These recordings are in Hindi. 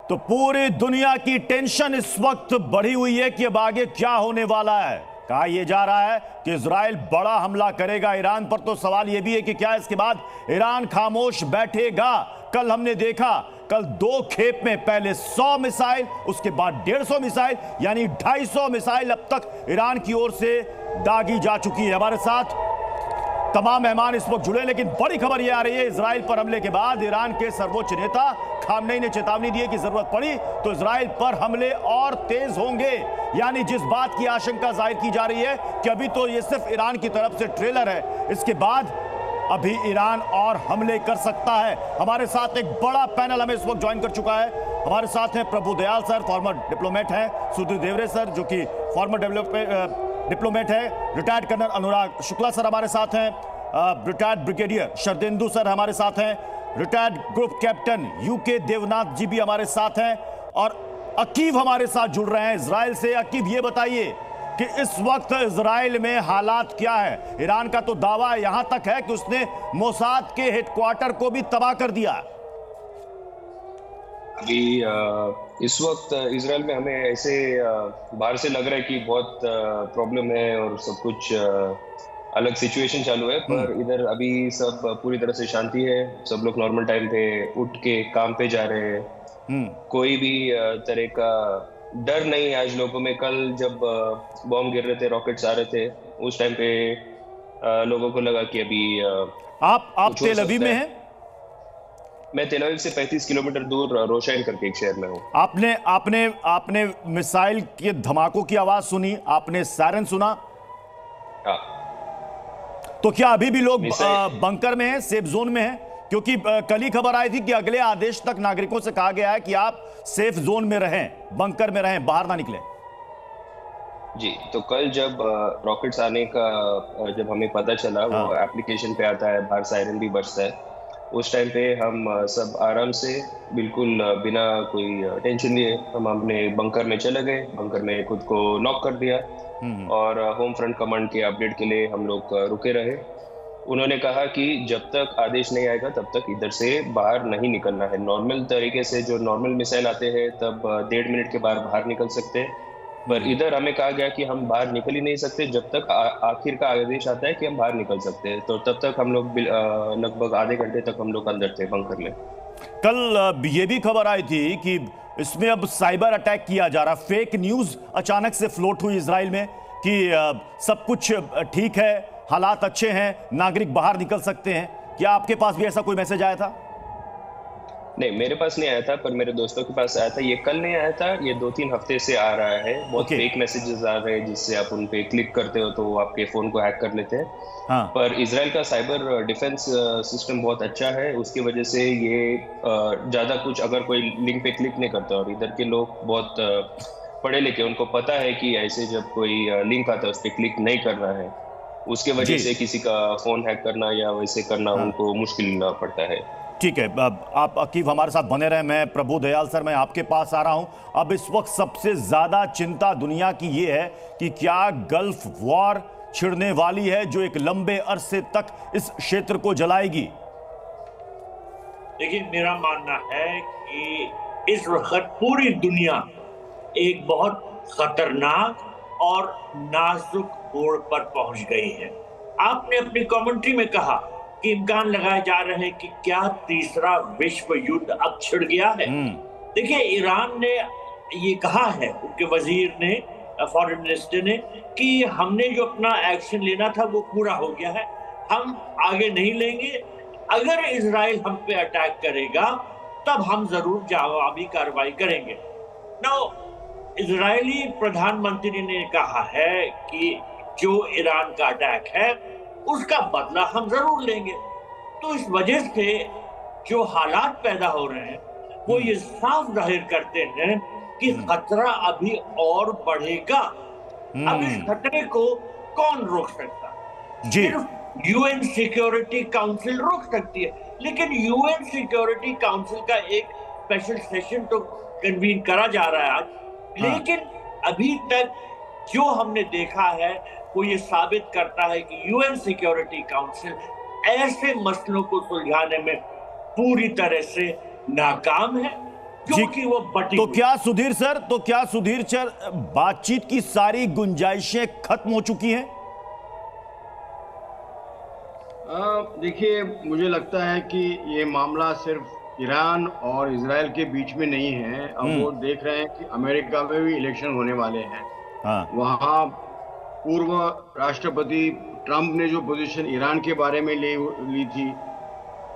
तो पूरी दुनिया की टेंशन इस वक्त बढ़ी हुई है कि अब आगे क्या होने वाला है। कहा यह जा रहा है कि इजराइल बड़ा हमला करेगा ईरान पर। तो सवाल यह भी है कि क्या इसके बाद ईरान खामोश बैठेगा। कल हमने देखा, कल 2 खेप में पहले 100 मिसाइल, उसके बाद 150 मिसाइल, यानी 250 मिसाइल अब तक ईरान की ओर से दागी जा चुकी है। हमारे साथ तमाम मेहमान इस वक्त जुड़े, लेकिन बड़ी खबर यह आ रही है इजराइल पर हमले के बाद ईरान के सर्वोच्च नेता खामनेई ने चेतावनी दी है कि जरूरत पड़ी तो इजराइल पर हमले और तेज होंगे। यानी जिस बात की आशंका जाहिर की जा रही है कि अभी तो ये सिर्फ ईरान की तरफ से ट्रेलर है, इसके बाद अभी ईरान और हमले कर सकता है। हमारे साथ एक बड़ा पैनल हमें इस वक्त ज्वाइन कर चुका है। हमारे साथ हैं प्रभु दयाल सर, फॉर्मर डिप्लोमेट हैं, सुधीर देवरे सर जो कि फॉर्मर डिप्लोमेट है, रिटायर्ड कर्नल अनुराग शुक्ला सर हमारे साथ हैं, रिटायर्ड ब्रिगेडियर शरदेंदु सर हमारे साथ हैं, retired group captain U K Devnath ji भी हमारे साथ हैं, और अकीब हमारे साथ जुड़ रहे हैं इजराइल से। अकीब, ये बताइए कि इस वक्त इजराइल में हालात क्या है। ईरान का तो दावा यहां तक है कि उसने मोसाद के हेडक्वार्टर को भी तबाह कर दिया। अभी इस वक्त इजराइल में हमें ऐसे बाहर से लग रहा है कि बहुत प्रॉब्लम है और सब कुछ अलग सिचुएशन चालू है, पर इधर अभी सब पूरी तरह से शांति है। सब लोग नॉर्मल टाइम पे उठ के काम पे जा रहे हैं। कोई भी तरह का डर नहीं है आज लोगों में। कल जब बॉम्ब गिर रहे थे, रॉकेट्स आ रहे थे, उस टाइम पे लोगों को लगा कि अभी आप तेल अवीव में हैं? मैं तेल अवीव से 35 किलोमीटर दूर रोशाइन करके एक शहर में हूँ। आपने मिसाइल के धमाकों की आवाज सुनी, आपने सायरन सुना? हाँ। तो क्या अभी भी लोग बंकर में हैं, सेफ जोन में हैं? क्योंकि कल ही खबर आई थी कि अगले आदेश तक नागरिकों से कहा गया है कि आप सेफ जोन में रहें, बंकर में रहें, बाहर ना निकलें। जी, तो कल जब रॉकेट्स आने का जब हमें पता चला, वो एप्लीकेशन पे आता है, बाहर सायरन भी बजता है, उस टाइम पे हम सब आराम से बिल्कुल बिना कोई टेंशन लिए हम अपने बंकर में चले गए। बंकर में खुद को लॉक कर दिया और होम फ्रंट कमांड के अपडेट के लिए हम लोग रुके रहे। उन्होंने कहा कि जब तक आदेश नहीं आएगा तब तक इधर से बाहर नहीं निकलना है। नॉर्मल तरीके से जो नॉर्मल मिसाइल आते हैं तब 1.5 मिनट के बाद बाहर निकल सकते हैं, पर इधर हमें कहा गया कि हम बाहर निकल ही नहीं सकते जब तक आखिर का आदेश आता है कि हम बाहर निकल सकते हैं। तो तब तक हम लोग लगभग आधे घंटे तक हम लोग अंदर थे बंकर में। कल ये भी खबर आई थी कि इसमें अब साइबर अटैक किया जा रहा। फेक न्यूज अचानक से फ्लोट हुई इजराइल में कि सब कुछ ठीक है, हालात अच्छे हैं, नागरिक बाहर निकल सकते हैं। क्या आपके पास भी ऐसा कोई मैसेज आया था? नहीं, मेरे पास नहीं आया था, पर मेरे दोस्तों के पास आया था। ये कल नहीं आया था, ये 2-3 हफ्ते से आ रहा है। बहुत फेक मैसेजेस आ रहे हैं जिससे आप उन पे क्लिक करते हो तो वो आपके फोन को हैक कर लेते हैं। हाँ। पर इजराइल का साइबर डिफेंस सिस्टम बहुत अच्छा है, उसकी वजह से ये ज्यादा कुछ अगर कोई लिंक पे क्लिक नहीं करता। और इधर के लोग बहुत पढ़े लिखे, उनको पता है कि ऐसे जब कोई लिंक आता है उस पर क्लिक नहीं करना है। उसके वजह से किसी का फोन हैक करना या वैसे करना उनको मुश्किल पड़ता है। ठीक है, आप अकीब हमारे साथ बने रहे। मैं प्रभु दयाल सर, मैं आपके पास आ रहा हूं। अब इस वक्त सबसे ज्यादा चिंता दुनिया की ये है कि क्या गल्फ वॉर छिड़ने वाली है जो एक लंबे अरसे तक इस क्षेत्र को जलाएगी। देखिए, मेरा मानना है कि इस वक्त पूरी दुनिया एक बहुत खतरनाक और नाजुक मोड़ पर पहुंच गई है। आपने अपनी कमेंट्री में कहा कि इम्कान लगाए जा रहे हैं कि क्या तीसरा विश्व युद्ध अब छिड़ गया है। देखिए, ईरान ने ये कहा है, उनके वजीर ने, फॉरेन मिनिस्टर ने, कि हमने जो अपना एक्शन लेना था वो पूरा हो गया है, हम आगे नहीं लेंगे। अगर इजराइल हम पे अटैक करेगा तब हम जरूर जवाबी कार्रवाई करेंगे। नाउ, इजरायली प्रधानमंत्री ने कहा है कि जो ईरान का अटैक है उसका बदला हम जरूर लेंगे। तो इस वजह से जो हालात पैदा हो रहे हैं वो ये साफ जाहिर करते हैं कि खतरा अभी और बढ़ेगा। अब इस खतरे को कौन रोक सकता? सिर्फ यूएन सिक्योरिटी काउंसिल रोक सकती है, लेकिन यूएन सिक्योरिटी काउंसिल का एक स्पेशल सेशन तो कन्वीन करा जा रहा है आज, लेकिन अभी तक जो हमने देखा है वो ये साबित करता है कि यूएन सिक्योरिटी काउंसिल ऐसे मसलों को सुलझाने में पूरी तरह से नाकाम है। क्योंकि वो बटी तो हुई। क्या सुधीर सर बातचीत की सारी गुंजाइशें खत्म हो चुकी हैं? देखिए, मुझे लगता है कि ये मामला सिर्फ ईरान और इजराइल के बीच में नहीं है। अब वो देख रहे हैं कि अमेरिका में भी इलेक्शन होने वाले हैं। हाँ। वहाँ पूर्व राष्ट्रपति ट्रंप ने जो पोजीशन ईरान के बारे में ली थी,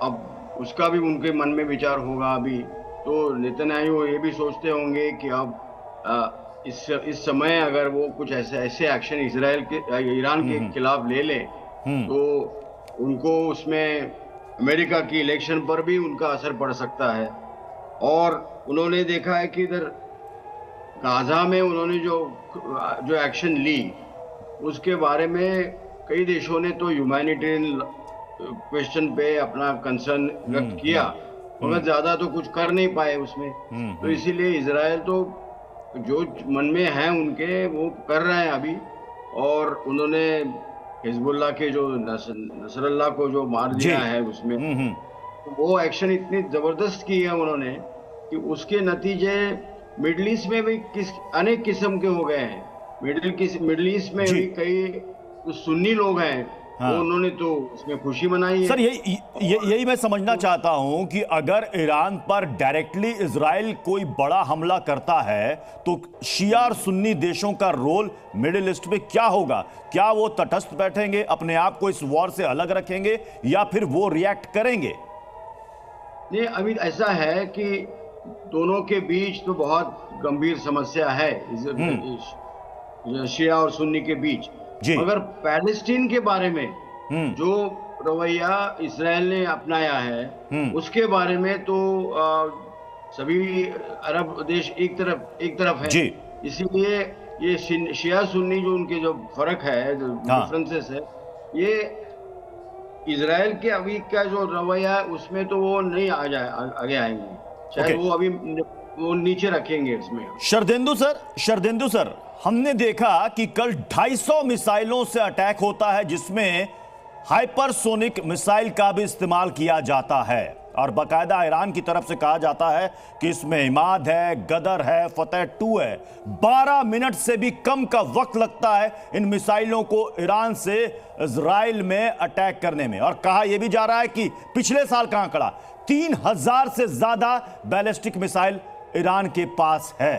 अब उसका भी उनके मन में विचार होगा अभी। तो नेतन्याहू ये भी सोचते होंगे कि अब इस समय अगर वो कुछ ऐसे एक्शन ईरान के खिलाफ ले ले तो उनको उसमें अमेरिका की इलेक्शन पर भी उनका असर पड़ सकता है। और उन्होंने देखा है कि इधर गाजा में उन्होंने जो एक्शन ली उसके बारे में कई देशों ने तो ह्यूमैनिटेरियन क्वेश्चन पे अपना कंसर्न व्यक्त किया, मगर ज्यादा तो कुछ कर नहीं पाए उसमें। तो इसीलिए इजराइल तो जो मन में है उनके वो कर रहे हैं अभी। और उन्होंने हिजबुल्लाह के जो नसरल्लाह को जो मार दिया है उसमें वो एक्शन इतनी जबरदस्त की है उन्होंने कि उसके नतीजे मिडिल ईस्ट में भी अनेक किस्म के हो गए हैं। मिडिल ईस्ट में भी कई सुन्नी लोग हैं, हाँ। वो उन्होंने तो उसमें खुशी मनाई है। सर यही मैं समझना चाहता हूं कि अगर ईरान पर डायरेक्टली इजराइल कोई बड़ा हमला करता है तो शिया और सुन्नी देशों का रोल मिडिल ईस्ट में क्या होगा? क्या वो तटस्थ बैठेंगे, अपने आप को इस वॉर से अलग रखेंगे, या फिर वो रिएक्ट करेंगे? नहीं, अभी ऐसा है कि दोनों के बीच तो बहुत गंभीर समस्या है, शिया और सुन्नी के बीच। मगर पैलेस्टीन के बारे में जो रवैया इजराइल ने अपनाया है उसके बारे में तो सभी अरब देश एक तरफ है। इसीलिए ये शिया सुन्नी जो उनके जो फर्क है, जो डिफरेंसेस है, ये इजराइल के अभी का जो रवैया है उसमें तो वो नहीं आगे आएंगे, शायद वो अभी वो नीचे रखेंगे इसमें। शरदेंदु सर, हमने देखा कि कल 250 मिसाइलों से अटैक होता है जिसमें हाइपरसोनिक मिसाइल का भी इस्तेमाल किया जाता है, और बाकायदा ईरान की तरफ से कहा जाता है कि इसमें इमाद है, गदर है, फतेह 2 है। 12 मिनट से भी कम का वक्त लगता है इन मिसाइलों को ईरान से इजराइल में अटैक करने में। और कहा यह भी जा रहा है कि पिछले साल का आंकड़ा 3000 से ज्यादा बैलिस्टिक मिसाइल ईरान के पास है।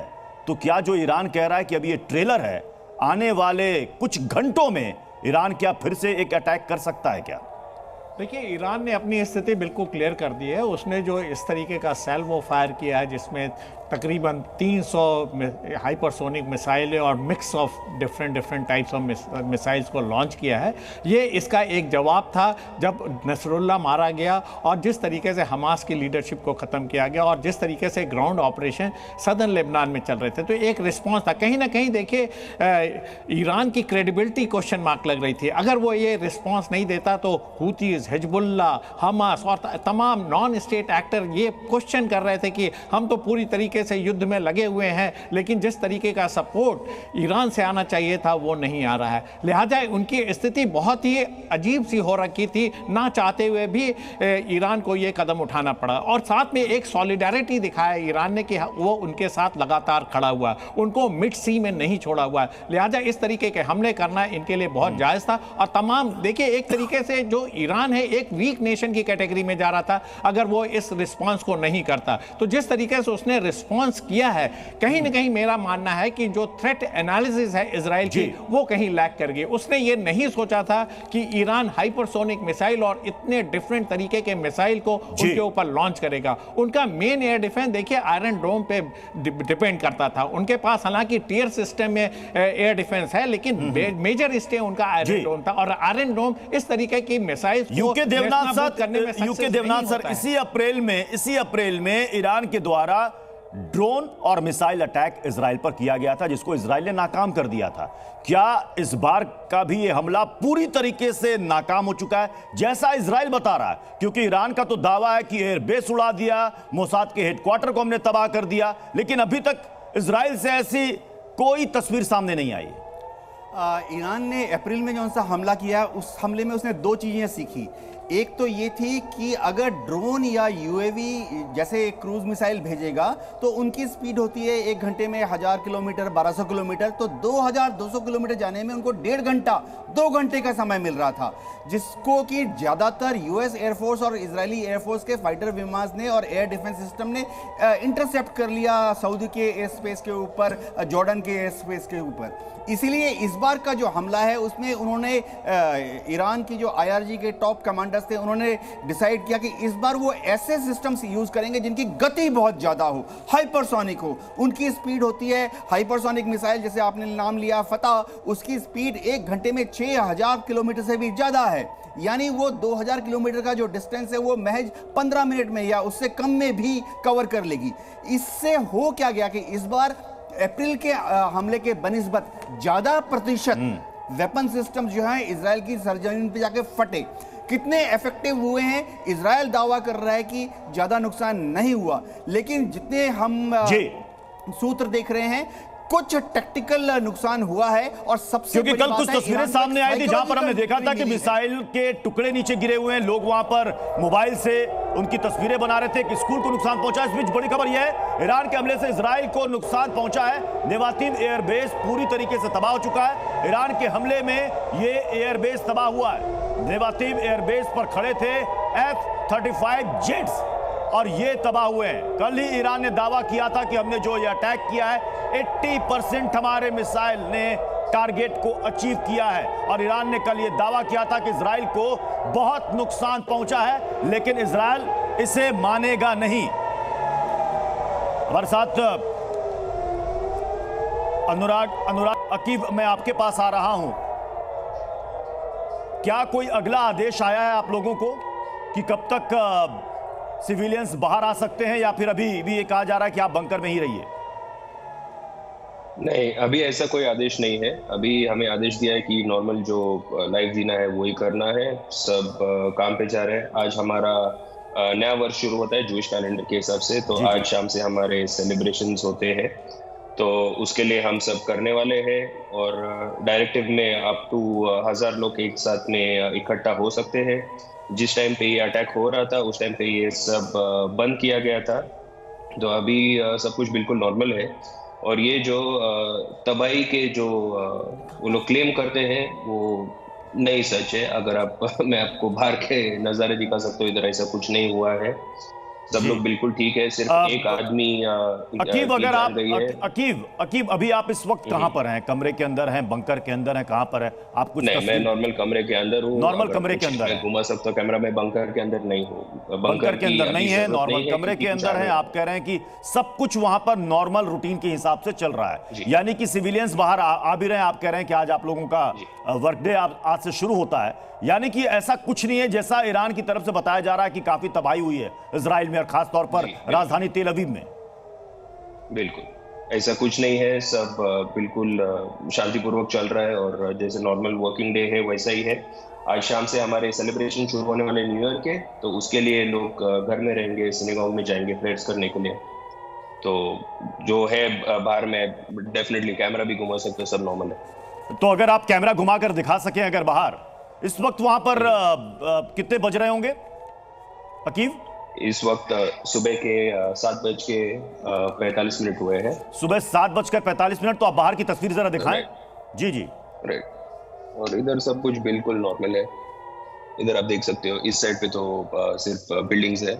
तो क्या जो ईरान कह रहा है कि अभी ये ट्रेलर है, आने वाले कुछ घंटों में ईरान क्या फिर से एक अटैक कर सकता है क्या? देखिए, ईरान ने अपनी स्थिति बिल्कुल क्लियर कर दी है। उसने जो इस तरीके का सैल्वो फायर किया है जिसमें तकरीबन 300 हाइपरसोनिक मिसाइलें और mix of different types of missiles को लॉन्च किया है, ये इसका एक जवाब था जब नसरुल्लाह मारा गया और जिस तरीके से हमास की लीडरशिप को ख़त्म किया गया और जिस तरीके से ग्राउंड ऑपरेशन सदर्न लेबनान में चल रहे थे। तो एक रिस्पॉन्स था। कहीं ना कहीं देखिए, ईरान की क्रेडिबिलिटी क्वेश्चन मार्क लग रही थी। अगर वो ये रिस्पॉन्स नहीं देता तो हूतीज़, हिजबुल्लाह, हमास और तमाम नॉन स्टेट एक्टर ये क्वेश्चन कर रहे थे कि हम तो पूरी तरीके से युद्ध में लगे हुए हैं, लेकिन जिस तरीके का सपोर्ट ईरान से आना चाहिए था वो नहीं आ रहा है। लिहाजा उनकी स्थिति बहुत ही अजीब सी हो रखी थी, ना चाहते हुए भी ईरान को ये कदम उठाना पड़ा। और साथ में एक सॉलिडारिटी दिखाया ईरान ने कि वो उनके साथ लगातार खड़ा हुआ, उनको मिड सी में नहीं छोड़ा हुआ। लिहाजा इस तरीके के हमले करना इनके लिए बहुत जायज़ था। और तमाम देखिए, एक तरीके से जो ईरान है एक वीक नेशन की कैटेगरी में जा रहा था अगर वो इस रिस्पॉन्स को नहीं करता। तो जिस तरीके से उसने रिस्पॉन्स किया है, कहीं ना कहीं मेरा मानना है कि जो थ्रेट एनालिसिस है इजराइल की वो कहीं लैक कर गई। उसने ये नहीं सोचा था कि ईरान हाइपरसोनिक मिसाइल और इतने डिफरेंट तरीके के मिसाइल को उनके ऊपर लॉन्च करेगा। उनका मेन एयर डिफेंस देखिए आयरन डोम पे डिपेंड करता था। उनके पास हालांकि टियर सिस्टम में एयर डिफेंस है, लेकिन मेजर स्टे उनका आयरन डोम था। और आयरन डोम इस तरीके की मिसाइल यूके देवनाथ सर, इसी अप्रैल में ईरान के द्वारा ड्रोन और मिसाइल अटैक इजराइल पर किया गया था जिसको इजराइल ने नाकाम कर दिया था। क्या इस बार का भी ये हमला पूरी तरीके से नाकाम हो चुका है जैसा इजराइल बता रहा है? क्योंकि ईरान का तो दावा है कि एयरबेस उड़ा दिया, मोसाद के हेडक्वार्टर को हमने तबाह कर दिया, लेकिन अभी तक इजराइल से ऐसी कोई तस्वीर सामने नहीं आई। ईरान ने अप्रैल में जो सा हमला किया, उस हमले में उसने दो चीज़ें सीखी। एक तो ये थी कि अगर ड्रोन या यूएवी जैसे क्रूज मिसाइल भेजेगा तो उनकी स्पीड होती है 1 घंटे में 1000 किलोमीटर 1200 किलोमीटर, तो 2200 किलोमीटर जाने में उनको 1.5 घंटा 2 घंटे का समय मिल रहा था, जिसको कि ज़्यादातर यूएस एयरफोर्स और इजरायली एयरफोर्स के फाइटर विमान ने और एयर डिफेंस सिस्टम ने इंटरसेप्ट कर लिया सऊदी के एयर स्पेस के ऊपर, जॉर्डन के एयर स्पेस के ऊपर। इसीलिए इस बार का जो हमला है उसमें उन्होंने ईरान की जो आईआरजी के टॉप कमांडर्स थे उन्होंने डिसाइड किया कि इस बार वो ऐसे सिस्टम्स यूज करेंगे जिनकी गति बहुत ज़्यादा हो, हाइपरसोनिक हो। उनकी स्पीड होती है हाइपरसोनिक मिसाइल, जैसे आपने नाम लिया फतह, उसकी स्पीड 1 घंटे में 6000 किलोमीटर से भी ज़्यादा है, यानी वो 2000 किलोमीटर का जो डिस्टेंस है वो महज 15 मिनट में या उससे कम में भी कवर कर लेगी। इससे हो क्या गया कि इस बार अप्रैल के हमले के बनिस्बत ज्यादा प्रतिशत वेपन सिस्टम जो है इजराइल की सरजमीन पे जाके फटे। कितने इफेक्टिव हुए हैं, इजराइल दावा कर रहा है कि ज्यादा नुकसान नहीं हुआ, लेकिन जितने हम सूत्र देख रहे हैं कुछ टैक्टिकल नुकसान हुआ है। और सबसे क्योंकि कल कुछ तस्वीरें सामने आई थी जहां पर हमने देखा था कि मिसाइल के टुकड़े नीचे गिरे हुए हैं, लोग वहां पर मोबाइल से उनकी तस्वीरें बना रहे थे कि स्कूल को नुकसान पहुंचा। इस बीच बड़ी खबर यह है, ईरान के हमले से इजराइल को नुकसान पहुंचा है। नेवातीम एयरबेस पूरी तरीके से तबाह हो चुका है। ईरान के हमले में यह एयरबेस तबाह हुआ है। नेवातीम एयरबेस पर खड़े थे F-35 जेट्स और ये तबाह हुए हैं। कल ही ईरान ने दावा किया था कि हमने जो ये अटैक किया है 80% हमारे मिसाइल ने टारगेट को अचीव किया है। और ईरान ने कल ये दावा किया था कि इजराइल को बहुत नुकसान पहुंचा है, लेकिन इजराइल इसे मानेगा नहीं। हमारे साथ अनुराग अकीब, मैं आपके पास आ रहा हूं। क्या कोई अगला आदेश आया है आप लोगों को कि कब तक सिविलियंस बाहर आ सकते हैं, या फिर अभी भी ये कहा जा रहा है कि आप बंकर में ही रहिए? नहीं, अभी ऐसा कोई आदेश नहीं है। अभी हमें आदेश दिया है कि नॉर्मल जो लाइफ जीना है वही करना है। सब काम पे जा रहे हैं। आज हमारा नया वर्ष शुरू होता है जूश कैलेंडर के हिसाब से, तो आज शाम से हमारे सेलिब्रेशंस होते हैं, तो उसके लिए हम सब करने वाले हैं। और डायरेक्टिव में अप टू 1000 लोग एक साथ में इकट्ठा हो सकते हैं। जिस टाइम पे ये अटैक हो रहा था उस टाइम पे ये सब बंद किया गया था, तो अभी सब कुछ बिल्कुल नॉर्मल है। और ये जो तबाही के जो वो लोग क्लेम करते हैं वो नहीं सच है। अगर आप मैं आपको बाहर के नज़ारे दिखा सकता हूँ, इधर ऐसा कुछ नहीं हुआ है, सब लोग बिल्कुल ठीक है। सिर्फ एक आदमी अकीब, अगर आप अकीब अभी आप इस वक्त कहां पर हैं? कमरे के अंदर हैं, बंकर के अंदर हैं, कहां पर है आप? कुछ नहीं, मैं नॉर्मल कमरे के अंदर हूं। नॉर्मल कमरे के अंदर घुमा सकता हूं कैमरा में। बंकर के अंदर नहीं हूं। बंकर के अंदर नहीं है, नॉर्मल कमरे के अंदर है। आप कह रहे हैं कि सब कुछ वहां पर नॉर्मल रूटीन के हिसाब से चल रहा है, यानी कि सिविलियंस बाहर आ भी रहे हैं। आप कह रहे हैं कि आज आप लोगों का वर्क डे आज से शुरू होता है, यानी कि ऐसा कुछ नहीं है जैसा ईरान की तरफ से बताया जा रहा है कि काफी तबाही हुई है इजराइल में और खास तौर पर राजधानी तेल अवीव में। बिल्कुल ऐसा कुछ नहीं है, सब बिल्कुल शांतिपूर्वक चल रहा है और जैसे नॉर्मल वर्किंग डे है वैसा ही है। आज शाम से हमारे सेलिब्रेशन शुरू होने वाले न्यू ईयर के, तो उसके लिए लोग घर में रहेंगे, सिनेगॉग में जाएंगे प्रेयर्स करने के लिए। तो जो है बाहर में डेफिनेटली कैमरा भी घुमा सकते हो, सब नॉर्मल है। तो अगर आप कैमरा घुमाकर दिखा सकें अगर बाहर, इस वक्त वहां पर कितने बज रहे होंगे अकीब? इस वक्त सुबह के 7:45 हुए हैं। सुबह 7:45। तो आप बाहर की तस्वीर जरा दिखाएं। जी जी, राइट। और इधर सब कुछ बिल्कुल नॉर्मल है। इधर आप देख सकते हो, इस साइड पे तो सिर्फ बिल्डिंग्स है,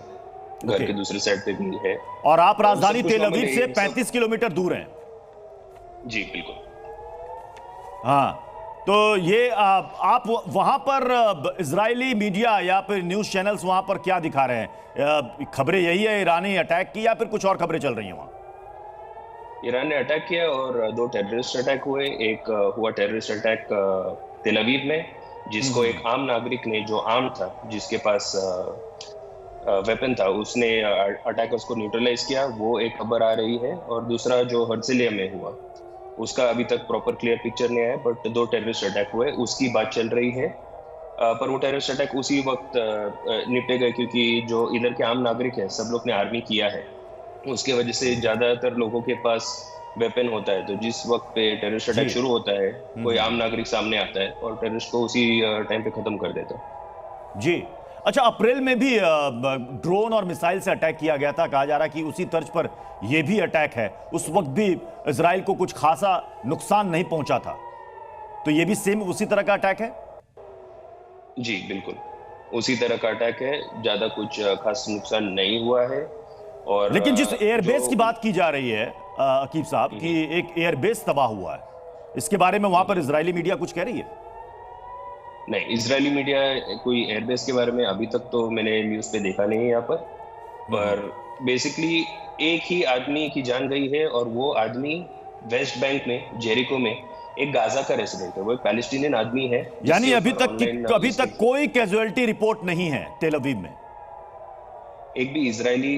घर के दूसरे साइड पे भी है। और आप राजधानी तेल अवीव से 35 किलोमीटर दूर हैं। जी बिल्कुल। हाँ, तो ये आप वहां पर इजरायली मीडिया या फिर न्यूज चैनल्स वहां पर क्या दिखा रहे हैं? खबरें यही है ईरानी अटैक की, या फिर कुछ और खबरें चल रही हैं वहां? ईरान ने अटैक किया और 2 टेररिस्ट अटैक हुए। एक हुआ टेररिस्ट अटैक तेल अवीव में, जिसको एक आम नागरिक ने, जो आम था, जिसके पास वेपन था, उसने अटैकर्स को न्यूट्रलाइज किया। वो एक खबर आ रही है। और दूसरा जो हर्सिलिया में हुआ, उसका अभी तक प्रॉपर क्लियर पिक्चर नहीं आया, बट 2 टेररिस्ट अटैक हुए, उसकी बात चल रही है। पर वो टेररिस्ट अटैक उसी वक्त निपटे गए, क्योंकि जो इधर के आम नागरिक है सब लोग ने आर्मी किया है, उसके वजह से ज्यादातर लोगों के पास वेपन होता है। तो जिस वक्त पे टेररिस्ट अटैक शुरू होता है, कोई आम नागरिक सामने आता है और टेररिस्ट को उसी टाइम पे खत्म कर देता है। जी, अच्छा, अप्रैल में भी ड्रोन और मिसाइल से अटैक किया गया था, कहा जा रहा है कि उसी तर्ज पर यह भी अटैक है। उस वक्त भी इजराइल को कुछ खासा नुकसान नहीं पहुंचा था, तो यह भी सेम उसी तरह का अटैक है? जी बिल्कुल, उसी तरह का अटैक है, ज्यादा कुछ खास नुकसान नहीं हुआ है। और लेकिन जिस एयरबेस की बात की जा रही है अकीब साहब, कि एक एयरबेस तबाह हुआ है, इसके बारे में वहां पर इजरायली मीडिया कुछ कह रही है? नहीं, इजरायली मीडिया कोई एयरबेस के बारे में अभी तक तो मैंने न्यूज़ पे देखा नहीं है यहाँ पर बेसिकली एक ही आदमी की जान गई है, और वो आदमी वेस्ट बैंक में जेरिको में एक गाजा का रेसिडेंट है, वो एक पैलेस्टीनियन आदमी है। यानी अभी तक कोई कैजुअलिटी रिपोर्ट नहीं है तेल अवीव में? एक भी इजरायली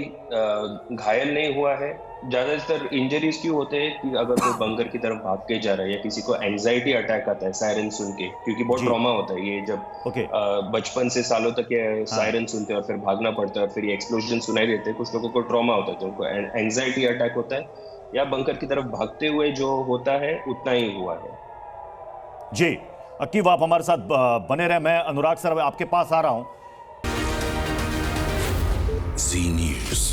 घायल नहीं हुआ है। ज्यादातर इंजरीज क्यों होते हैं कि अगर कोई बंकर की तरफ भाग के जा रहा है, या किसी को एंजाइटी अटैक आता है सायरन सुन के, क्योंकि बहुत ट्रॉमा होता है ये, जब बचपन से सालों तक ये सायरन सुनते हैं और फिर भागना पड़ता है और फिर ये एक्सप्लोजन सुनाई देते हैं, कुछ लोगों को ट्रॉमा होता है तो उनको एंजाइटी अटैक होता है, या बंकर की तरफ भागते हुए जो होता है उतना ही हुआ है। जी अकीब, आप हमारे साथ बने रहे। मैं अनुराग सर आपके पास आ रहा हूं। जी न्यूज़।